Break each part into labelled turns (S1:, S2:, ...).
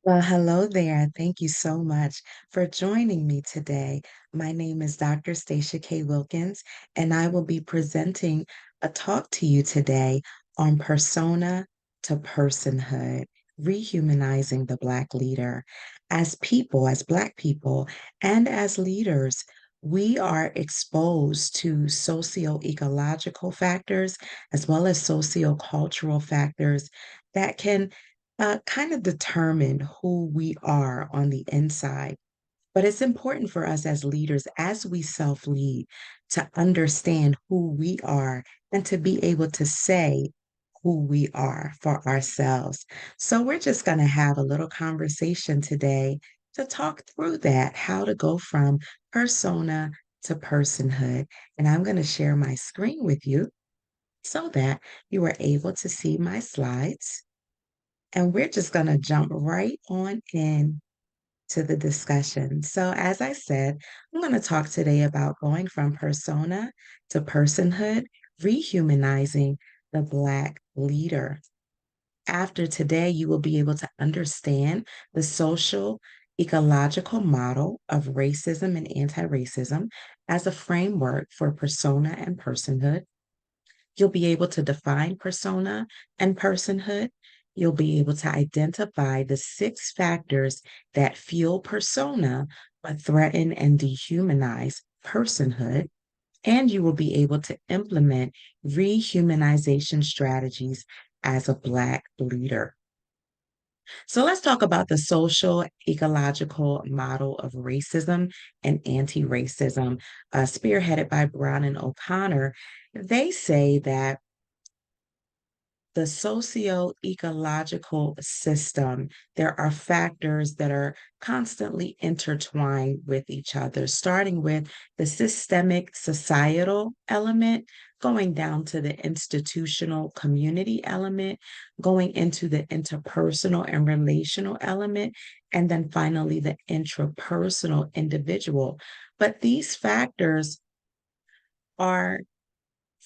S1: Well, hello there. Thank you so much for joining me today. My name is Dr. Stacia K. Wilkins, and I will be presenting a talk to you today on persona to personhood, rehumanizing the Black leader. As people, as Black people, and as leaders, we are exposed to socio-ecological factors as well as socio-cultural factors that can kind of determine who we are on the inside. But it's important for us as leaders, as we self lead, to understand who we are and to be able to say who we are for ourselves. So, we're just going to have a little conversation today to talk through that, how to go from persona to personhood. And I'm going to share my screen with you so that you are able to see my slides. And we're just going to jump right on in to the discussion. So, as I said, I'm going to talk today about going from persona to personhood, rehumanizing the Black leader. After today, you will be able to understand the social ecological model of racism and anti racism as a framework for persona and personhood. You'll be able to define persona and personhood. You'll be able to identify the six factors that fuel persona but threaten and dehumanize personhood. And you will be able to implement rehumanization strategies as a Black leader. So let's talk about the social ecological model of racism and anti-racism, spearheaded by Brown and O'Connor. They say that the socio-ecological system, there are factors that are constantly intertwined with each other, starting with the systemic societal element, going down to the institutional community element, going into the interpersonal and relational element, and then finally the intrapersonal individual. But these factors are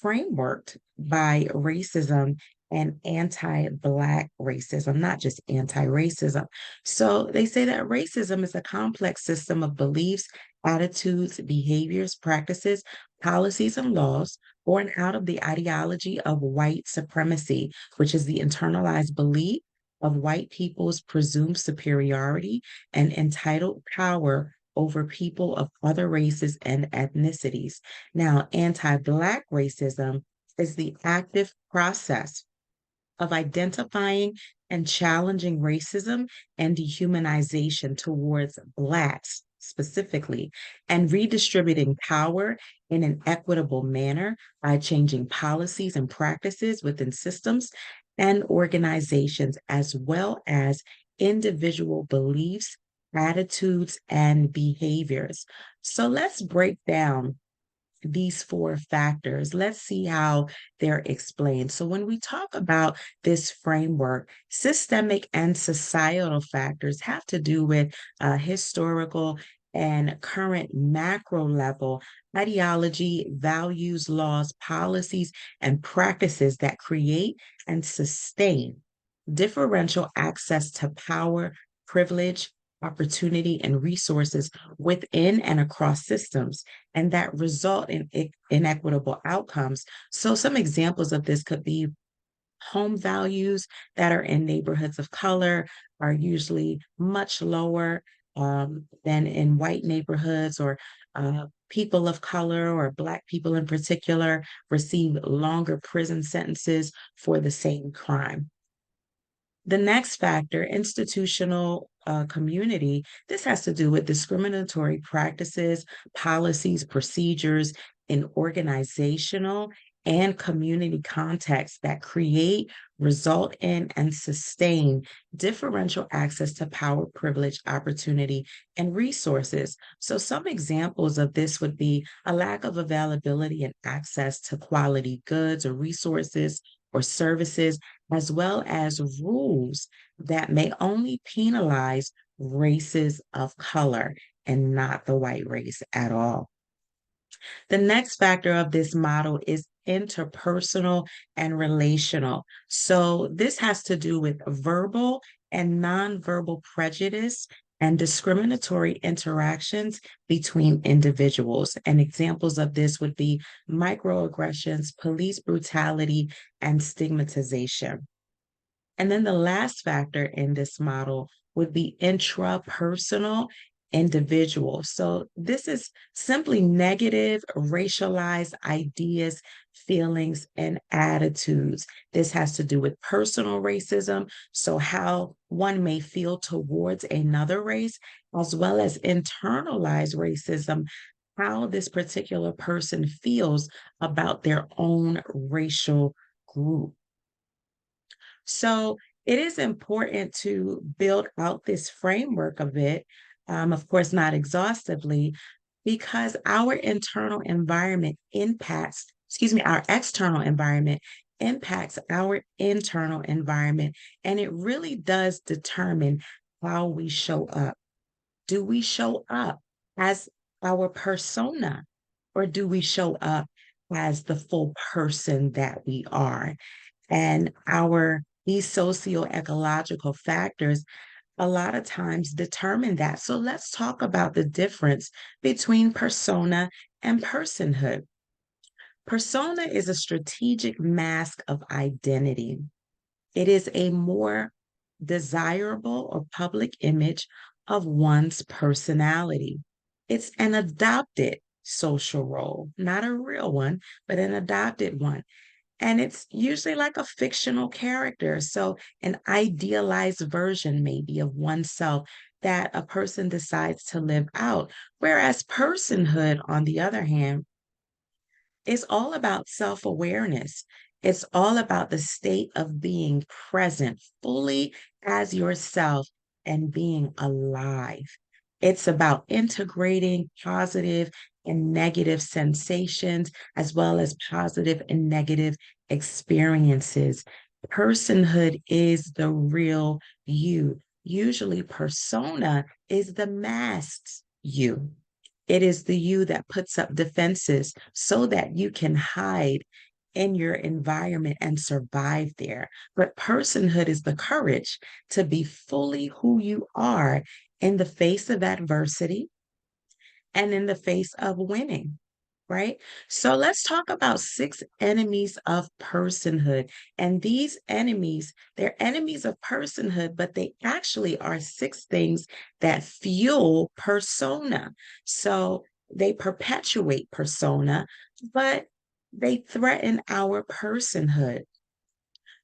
S1: frameworked by racism and anti-Black racism, not just anti-racism. So they say that racism is a complex system of beliefs, attitudes, behaviors, practices, policies, and laws born out of the ideology of white supremacy, which is the internalized belief of white people's presumed superiority and entitled power over people of other races and ethnicities. Now, anti Black racism is the active process of identifying and challenging racism and dehumanization towards Blacks specifically, and redistributing power in an equitable manner by changing policies and practices within systems and organizations, as well as individual beliefs, attitudes, and behaviors. So let's break down these four factors. Let's see how they're explained. So, when we talk about this framework, systemic and societal factors have to do with historical and current macro level ideology, values, laws, policies, and practices that create and sustain differential access to power, privilege, opportunity, and resources within and across systems, and that result in inequitable outcomes. So, some examples of this could be home values that are in neighborhoods of color are usually much lower than in white neighborhoods, or people of color or Black people in particular receive longer prison sentences for the same crime. The next factor, institutional community, this has to do with discriminatory practices, policies, procedures in organizational and community contexts that create, result in, and sustain differential access to power, privilege, opportunity, and resources. So, some examples of this would be a lack of availability and access to quality goods or resources or services, as well as rules that may only penalize races of color and not the white race at all. The next factor of this model is interpersonal and relational. So this has to do with verbal and nonverbal prejudice and discriminatory interactions between individuals. And examples of this would be microaggressions, police brutality, and stigmatization. And then the last factor in this model would be intrapersonal individual. So this is simply negative racialized ideas, feelings, and attitudes. This has to do with personal racism, so how one may feel towards another race, as well as internalized racism, how this particular person feels about their own racial group. So it is important to build out this framework of it, of course, not exhaustively, because our internal environment impacts, excuse me, our external environment impacts our internal environment, and it really does determine how we show up. Do we show up as our persona, or do we show up as the full person that we are? And our these socio-ecological factors a lot of times determine that. So let's talk about the difference between persona and personhood. Persona is a strategic mask of identity. It is a more desirable or public image of one's personality. It's an adopted social role, not a real one, but an adopted one. And it's usually like a fictional character. So, an idealized version, maybe, of oneself that a person decides to live out. Whereas personhood, on the other hand, it's all about self awareness. It's all about the state of being present fully as yourself and being alive. It's about integrating positive and negative sensations as well as positive and negative experiences. Personhood is the real you. Usually, persona is the masked you. It is the you that puts up defenses so that you can hide in your environment and survive there. But personhood is the courage to be fully who you are in the face of adversity and in the face of winning, right? So let's talk about six enemies of personhood. And these enemies, they're enemies of personhood, but they actually are six things that fuel persona. So they perpetuate persona, but they threaten our personhood.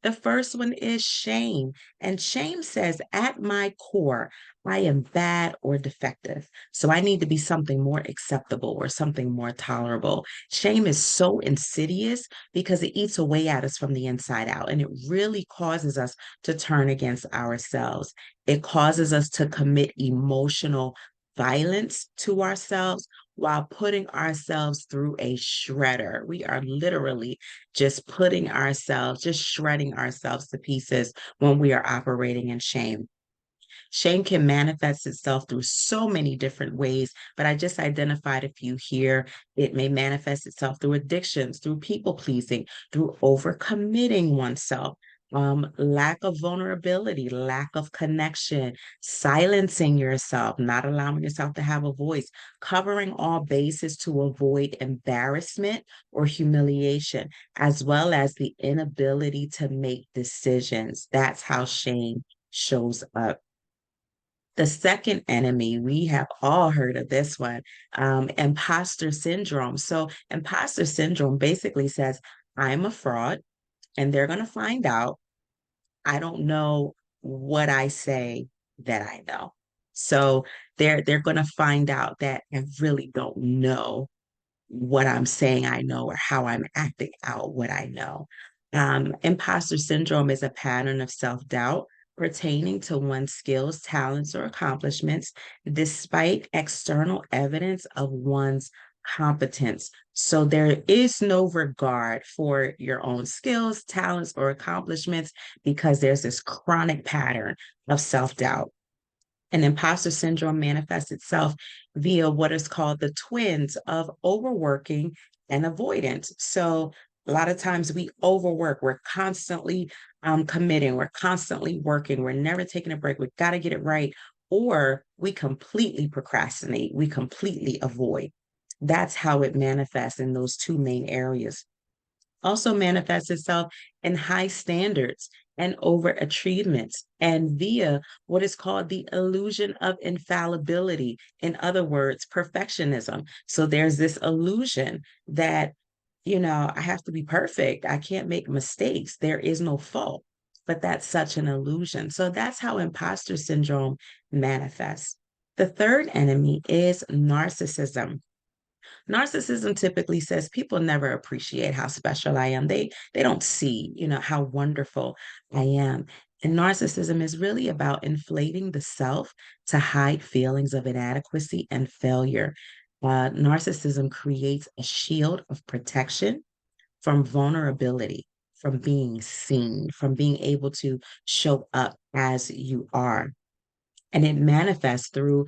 S1: The first one is shame. And shame says, at my core, I am bad or defective. So I need to be something more acceptable or something more tolerable. Shame is so insidious because it eats away at us from the inside out. And it really causes us to turn against ourselves. It causes us to commit emotional violence to ourselves while putting ourselves through a shredder. We are literally just putting ourselves, just shredding ourselves to pieces when we are operating in shame. Shame can manifest itself through so many different ways, but I just identified a few here. It may manifest itself through addictions, through people pleasing, through overcommitting oneself. Lack of vulnerability, lack of connection, silencing yourself, not allowing yourself to have a voice, covering all bases to avoid embarrassment or humiliation, as well as the inability to make decisions. That's how shame shows up. The second enemy, we have all heard of this one, imposter syndrome. So, imposter syndrome basically says, I'm a fraud and they're going to find out. I don't know what I say that I know. So they're going to find out that I really don't know what I'm saying I know or how I'm acting out what I know. Imposter syndrome is a pattern of self doubt pertaining to one's skills, talents, or accomplishments, despite external evidence of one's competence. So there is no regard for your own skills, talents, or accomplishments because there's this chronic pattern of self doubt. And imposter syndrome manifests itself via what is called the twins of overworking and avoidance. So a lot of times we overwork, we're constantly committing, we're constantly working, we're never taking a break, we've got to get it right, or we completely procrastinate, we completely avoid. That's how it manifests in those two main areas. Also manifests itself in high standards and overachievements and via what is called the illusion of infallibility. In other words, perfectionism. So there's this illusion that, I have to be perfect. I can't make mistakes. There is no fault. But that's such an illusion. So that's how imposter syndrome manifests. The third enemy is narcissism. Narcissism typically says people never appreciate how special I am. They don't see, how wonderful I am. And narcissism is really about inflating the self to hide feelings of inadequacy and failure. Narcissism creates a shield of protection from vulnerability, from being seen, from being able to show up as you are. And it manifests through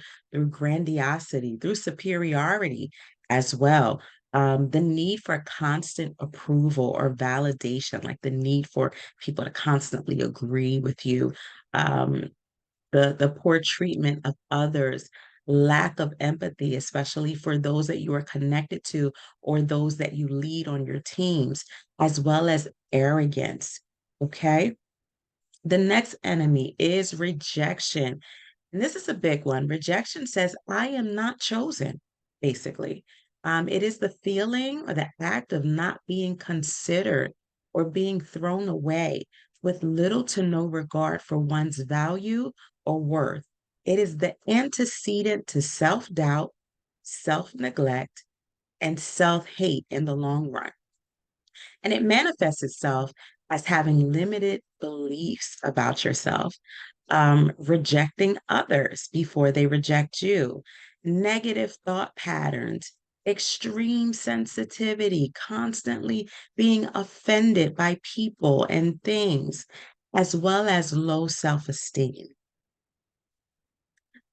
S1: grandiosity, through superiority as well. The need for constant approval or validation, like the need for people to constantly agree with you, um, the poor treatment of others, lack of empathy, especially for those that you are connected to or those that you lead on your teams, as well as arrogance. Okay. The next enemy is rejection. And this is a big one. Rejection says, I am not chosen, basically. It is the feeling or the act of not being considered or being thrown away with little to no regard for one's value or worth. It is the antecedent to self doubt, self neglect, and self hate in the long run. And it manifests itself as having limited beliefs about yourself, rejecting others before they reject you, negative thought patterns, extreme sensitivity, constantly being offended by people and things, as well as low self esteem.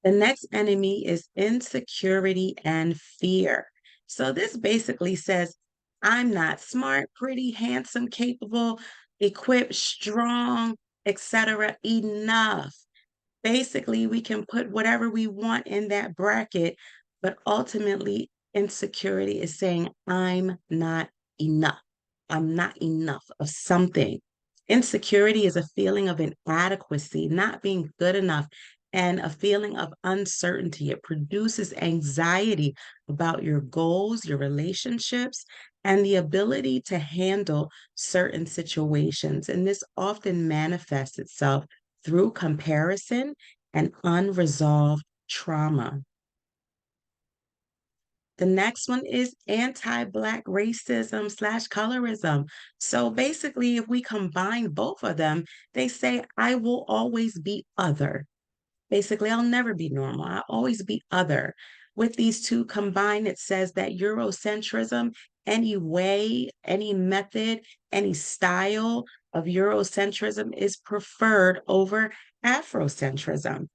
S1: The next enemy is insecurity and fear. So this basically says, I'm not smart, pretty, handsome, capable, equipped, strong, etc. enough. Basically, we can put whatever we want in that bracket, but ultimately, insecurity is saying, I'm not enough. I'm not enough of something. Insecurity is a feeling of inadequacy, not being good enough, and a feeling of uncertainty. It produces anxiety about your goals, your relationships, and the ability to handle certain situations. And this often manifests itself through comparison and unresolved trauma. The next one is anti-Black racism slash colorism. So basically, if we combine both of them, they say, I will always be other. Basically, I'll never be normal. I'll always be other. With these two combined, it says that Eurocentrism, any way, any method, any style of Eurocentrism is preferred over Afrocentrism.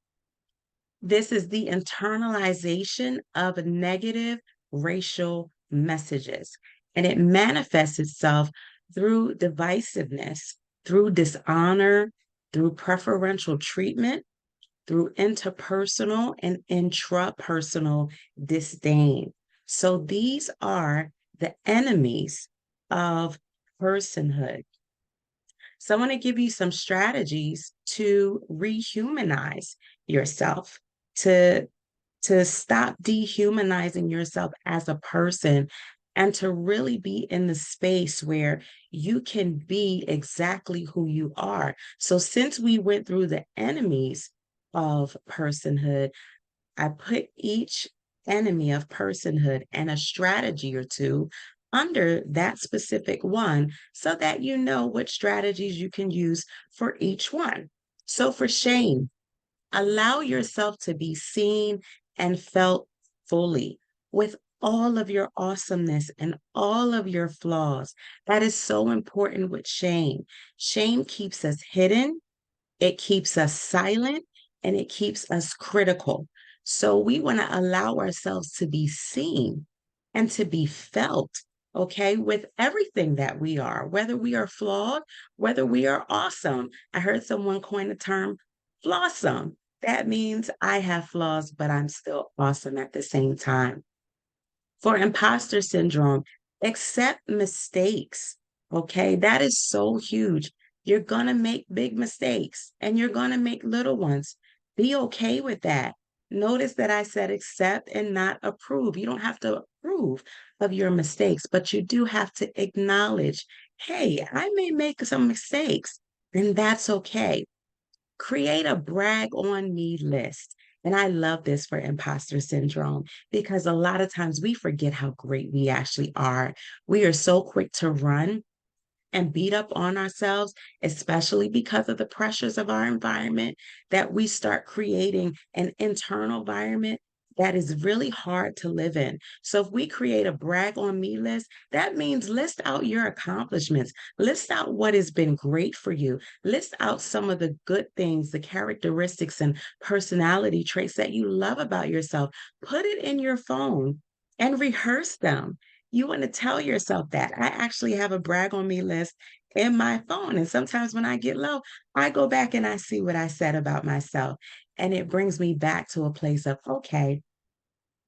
S1: This is the internalization of negative racial messages, and it manifests itself through divisiveness, through dishonor, through preferential treatment, through interpersonal and intrapersonal disdain. So these are the enemies of personhood. So I want to give you some strategies to rehumanize yourself, to stop dehumanizing yourself as a person and to really be in the space where you can be exactly who you are. So since we went through the enemies of personhood, I put each enemy of personhood and a strategy or two under that specific one so that you know what strategies you can use for each one. So for shame, allow yourself to be seen and felt fully with all of your awesomeness and all of your flaws. That is so important with shame. Shame keeps us hidden, it keeps us silent, and it keeps us critical. So we want to allow ourselves to be seen and to be felt okay, with everything that we are, whether we are flawed, whether we are awesome. I heard someone coin the term flawsome. That means I have flaws, but I'm still awesome at the same time. For imposter syndrome, accept mistakes. Okay, that is so huge. You're going to make big mistakes and you're going to make little ones. Be okay with that. Notice that I said accept and not approve. You don't have to approve of your mistakes, but you do have to acknowledge, hey, I may make some mistakes, and that's okay. Create a brag on me list. And I love this for imposter syndrome because a lot of times we forget how great we actually are. We are so quick to run and beat up on ourselves, especially because of the pressures of our environment, that we start creating an internal environment that is really hard to live in. So if we create a brag on me list, that means list out your accomplishments, list out what has been great for you, list out some of the good things, the characteristics and personality traits that you love about yourself. Put it in your phone and rehearse them. You want to tell yourself that. I actually have a brag on me list in my phone. And sometimes when I get low, I go back and I see what I said about myself. And it brings me back to a place of, okay,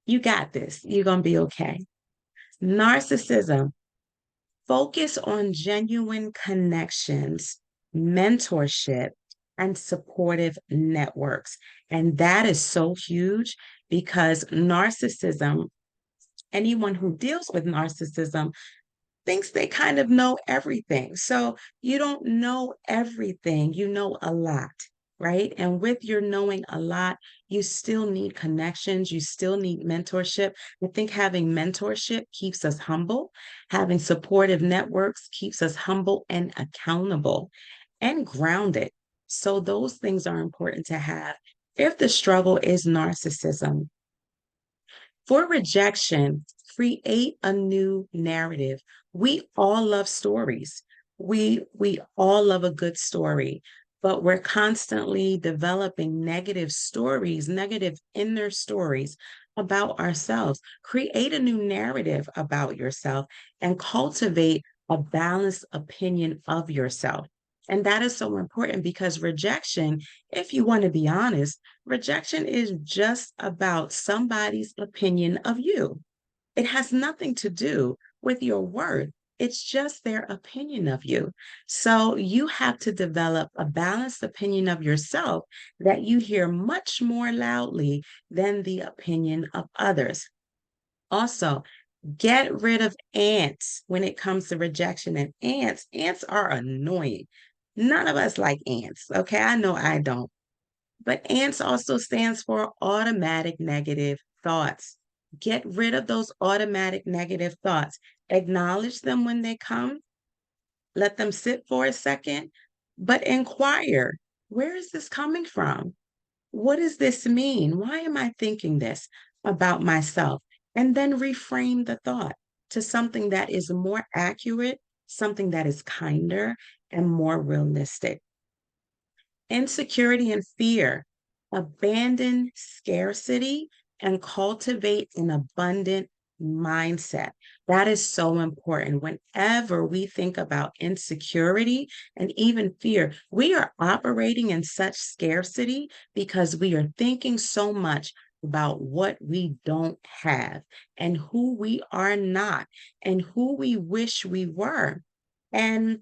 S1: you got this. You're going to be okay. Narcissism, focus on genuine connections, mentorship, and supportive networks. And that is so huge because narcissism, anyone who deals with narcissism thinks they kind of know everything. So you don't know everything, you know a lot, right? And with your knowing a lot, you still need connections, you still need mentorship. I think having mentorship keeps us humble, having supportive networks keeps us humble and accountable and grounded. So those things are important to have. If the struggle is narcissism, for rejection, create a new narrative. We all love stories. We all love a good story, but we're constantly developing negative stories, negative inner stories about ourselves. Create a new narrative about yourself and cultivate a balanced opinion of yourself. And that is so important because rejection, if you want to be honest, rejection is just about somebody's opinion of you. It has nothing to do with your worth. It's just their opinion of you. So you have to develop a balanced opinion of yourself that you hear much more loudly than the opinion of others. Also, get rid of ants when it comes to rejection. And ants are annoying. None of us like ants. Okay. I know I don't. But ANTS also stands for automatic negative thoughts. Get rid of those automatic negative thoughts. Acknowledge them when they come. Let them sit for a second, but inquire, where is this coming from? What does this mean? Why am I thinking this about myself? And then reframe the thought to something that is more accurate, something that is kinder and more realistic. Insecurity and fear. Abandon scarcity and cultivate an abundant mindset. That is so important. Whenever we think about insecurity and even fear, we are operating in such scarcity because we are thinking so much about what we don't have and who we are not and who we wish we were. And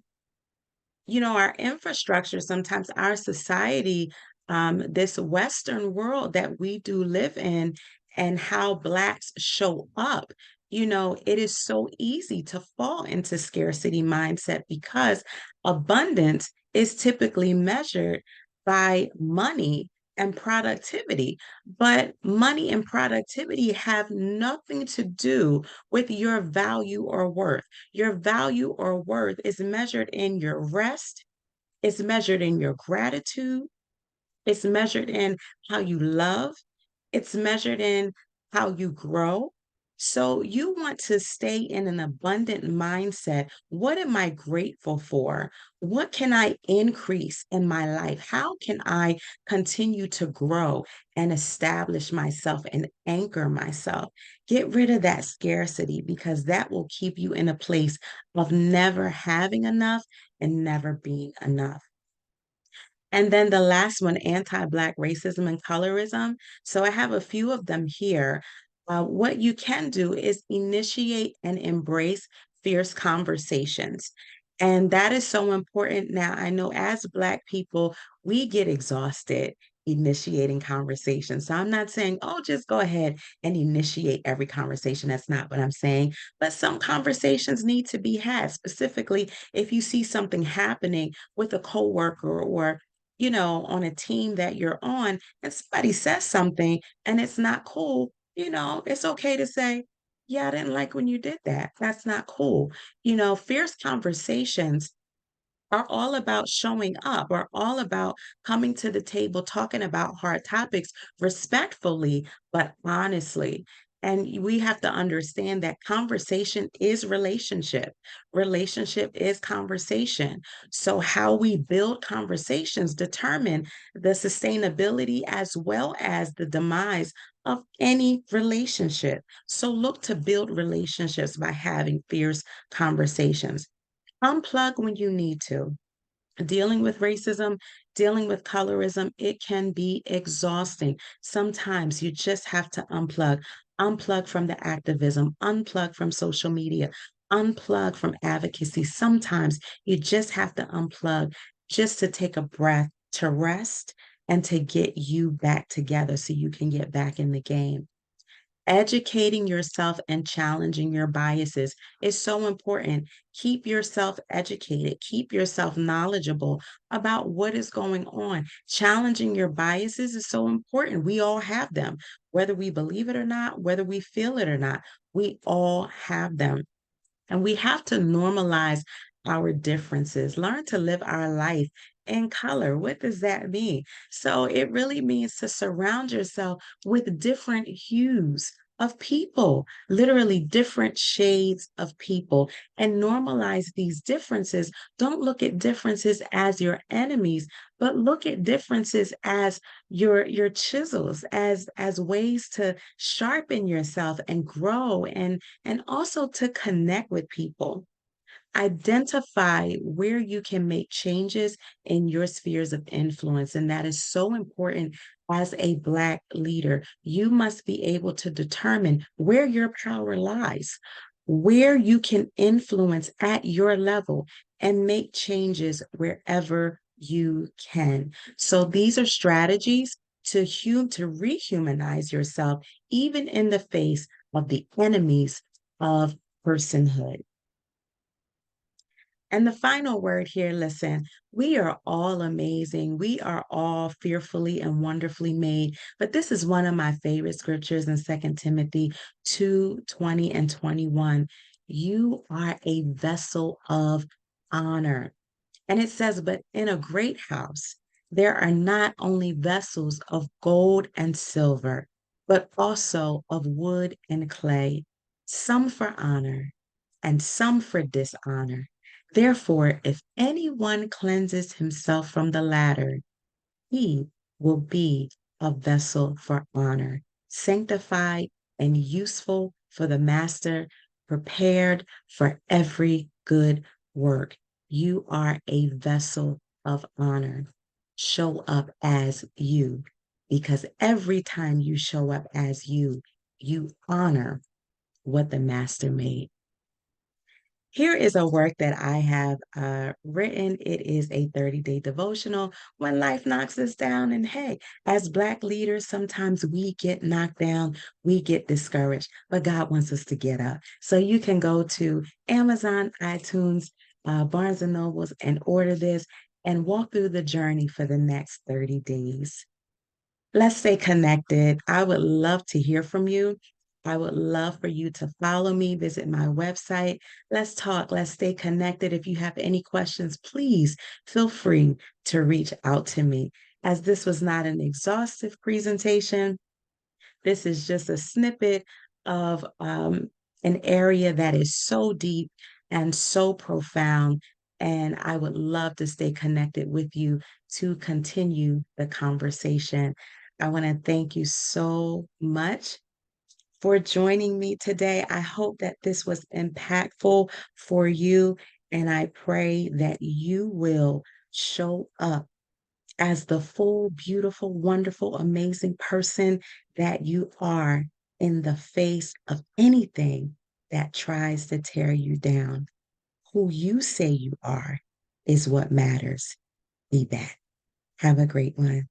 S1: our infrastructure, sometimes our society, this Western world that we do live in, and how Blacks show up, it is so easy to fall into scarcity mindset because abundance is typically measured by money and productivity. But money and productivity have nothing to do with your value or worth. Your value or worth is measured in your rest, it's measured in your gratitude, it's measured in how you love, it's measured in how you grow, So you want to stay in an abundant mindset. What am I grateful for? What can I increase in my life? How can I continue to grow and establish myself and anchor myself? Get rid of that scarcity because that will keep you in a place of never having enough and never being enough. And then the last one, anti-Black racism and colorism. So I have a few of them here. What you can do is initiate and embrace fierce conversations. And that is so important. Now, I know as Black people, we get exhausted initiating conversations. So I'm not saying, oh, just go ahead and initiate every conversation. That's not what I'm saying. But some conversations need to be had, specifically if you see something happening with a coworker or on a team that you're on and somebody says something and it's not cool, it's okay to say, yeah, I didn't like when you did that. That's not cool. Fierce conversations are all about showing up, are all about coming to the table, talking about hard topics respectfully, but honestly. And we have to understand that conversation is relationship. Relationship is conversation. So, how we build conversations determine the sustainability as well as the demise of any relationship. So, look to build relationships by having fierce conversations. Unplug when you need to. Dealing with racism, dealing with colorism, it can be exhausting. Sometimes you just have to unplug, unplug from the activism, unplug from social media, unplug from advocacy. Sometimes you just have to unplug just to take a breath, to rest, and to get you back together so you can get back in the game. Educating yourself and challenging your biases is so important. Keep yourself educated, keep yourself knowledgeable about what is going on. Challenging your biases is so important. We all have them, whether we believe it or not, whether we feel it or not, we all have them. And we have to normalize our differences, learn to live our life in color. What does that mean? So it really means to surround yourself with different hues of people, literally different shades of people, and normalize these differences. Don't look at differences as your enemies, but look at differences as your chisels, as ways to sharpen yourself and grow and also to connect with people. Identify where you can make changes in your spheres of influence. And that is so important as a Black leader. You must be able to determine where your power lies, where you can influence at your level and make changes wherever you can. So these are strategies to rehumanize yourself, even in the face of the enemies of personhood. And the final word here, listen, we are all amazing. We are all fearfully and wonderfully made. But this is one of my favorite scriptures in Second Timothy 2:20 and 21. You are a vessel of honor. And it says, but in a great house, there are not only vessels of gold and silver, but also of wood and clay, some for honor and some for dishonor. Therefore, if anyone cleanses himself from the latter, he will be a vessel for honor, sanctified and useful for the master, prepared for every good work. You are a vessel of honor. Show up as you, because every time you show up as you honor what the master made. Here is a work that I have written. It is a 30-day devotional when life knocks us down. And hey, as Black leaders, sometimes we get knocked down, we get discouraged, but God wants us to get up. So you can go to Amazon, iTunes, Barnes and Nobles, and order this and walk through the journey for the next 30 days. Let's stay connected. I would love to hear from you. I would love for you to follow me, visit my website. Let's talk, let's stay connected. If you have any questions, please feel free to reach out to me. As this was not an exhaustive presentation, this is just a snippet of an area that is so deep and so profound. And I would love to stay connected with you to continue the conversation. I want to thank you so much for joining me today. I hope that this was impactful for you, and I pray that you will show up as the full, beautiful, wonderful, amazing person that you are in the face of anything that tries to tear you down. Who you say you are is what matters. Be that. Have a great one.